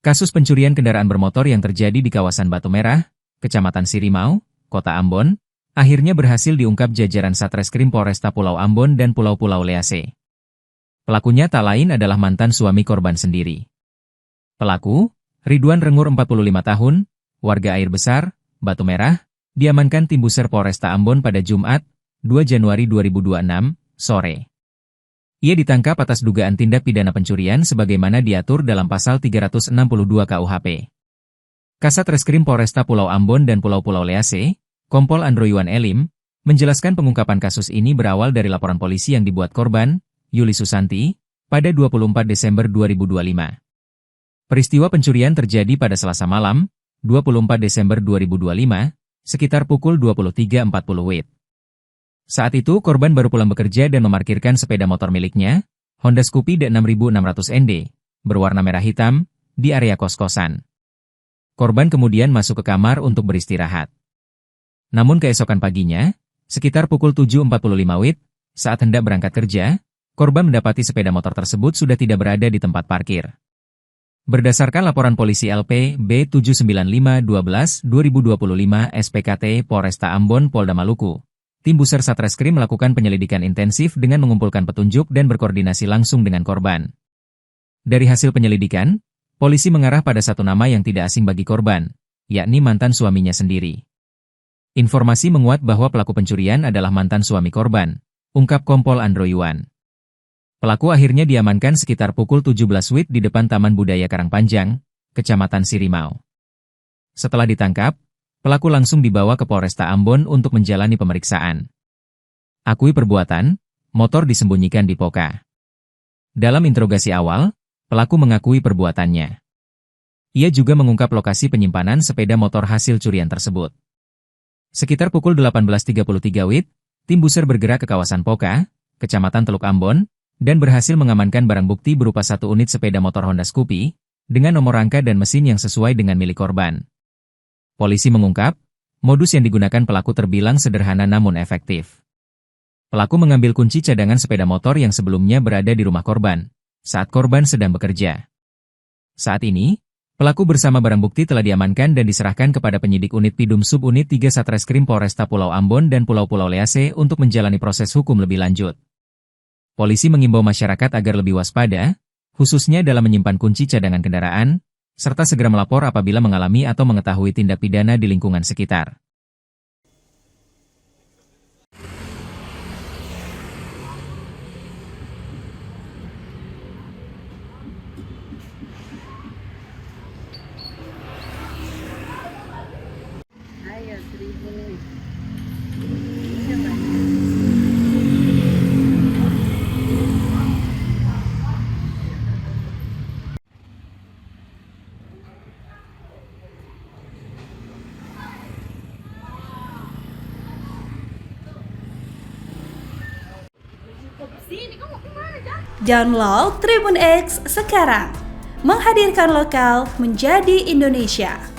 Kasus pencurian kendaraan bermotor yang terjadi di kawasan Batu Merah, Kecamatan Sirimau, Kota Ambon, akhirnya berhasil diungkap jajaran Satreskrim Polresta Pulau Ambon dan Pulau-Pulau Lease. Pelakunya tak lain adalah mantan suami korban sendiri. Pelaku, Ridwan Rengur 45 tahun, warga Air Besar, Batu Merah, diamankan tim Buser Polresta Ambon pada Jumat, 2 Januari 2026, sore. Ia ditangkap atas dugaan tindak pidana pencurian sebagaimana diatur dalam pasal 362 KUHP. Kasat Reskrim Polresta Pulau Ambon dan Pulau-Pulau Lease, Kompol Androyuan Elim, menjelaskan pengungkapan kasus ini berawal dari laporan polisi yang dibuat korban, Yuli Susanti, pada 24 Desember 2025. Peristiwa pencurian terjadi pada Selasa malam, 24 Desember 2025, sekitar pukul 23.40 WIB. Saat itu korban baru pulang bekerja dan memarkirkan sepeda motor miliknya, Honda Scoopy D6600 ND, berwarna merah hitam, di area kos-kosan. Korban kemudian masuk ke kamar untuk beristirahat. Namun keesokan paginya, sekitar pukul 7.45 WIB, saat hendak berangkat kerja, korban mendapati sepeda motor tersebut sudah tidak berada di tempat parkir. Berdasarkan laporan polisi LP B79512-2025 SPKT Polresta Ambon Polda Maluku, tim Buser Satreskrim melakukan penyelidikan intensif dengan mengumpulkan petunjuk dan berkoordinasi langsung dengan korban. Dari hasil penyelidikan, polisi mengarah pada satu nama yang tidak asing bagi korban, yakni mantan suaminya sendiri. Informasi menguat bahwa pelaku pencurian adalah mantan suami korban, ungkap Kompol Androyuan. Pelaku akhirnya diamankan sekitar pukul 17 WIB di depan Taman Budaya Karangpanjang, Kecamatan Sirimau. Setelah ditangkap, pelaku langsung dibawa ke Polresta Ambon untuk menjalani pemeriksaan. Akui perbuatan, motor disembunyikan di Poka. Dalam interogasi awal, pelaku mengakui perbuatannya. Ia juga mengungkap lokasi penyimpanan sepeda motor hasil curian tersebut. Sekitar pukul 18.33 WIB, tim Buser bergerak ke kawasan Poka, Kecamatan Teluk Ambon, dan berhasil mengamankan barang bukti berupa satu unit sepeda motor Honda Scoopy, dengan nomor rangka dan mesin yang sesuai dengan milik korban. Polisi mengungkap, modus yang digunakan pelaku terbilang sederhana namun efektif. Pelaku mengambil kunci cadangan sepeda motor yang sebelumnya berada di rumah korban, saat korban sedang bekerja. Saat ini, pelaku bersama barang bukti telah diamankan dan diserahkan kepada penyidik unit Pidum Subunit 3 Satreskrim Polresta Pulau Ambon dan Pulau-Pulau Lease untuk menjalani proses hukum lebih lanjut. Polisi mengimbau masyarakat agar lebih waspada, khususnya dalam menyimpan kunci cadangan kendaraan, serta segera melapor apabila mengalami atau mengetahui tindak pidana di lingkungan sekitar. Ayo, 1.000 nih. Download Tribun X sekarang, menghadirkan lokal menjadi Indonesia.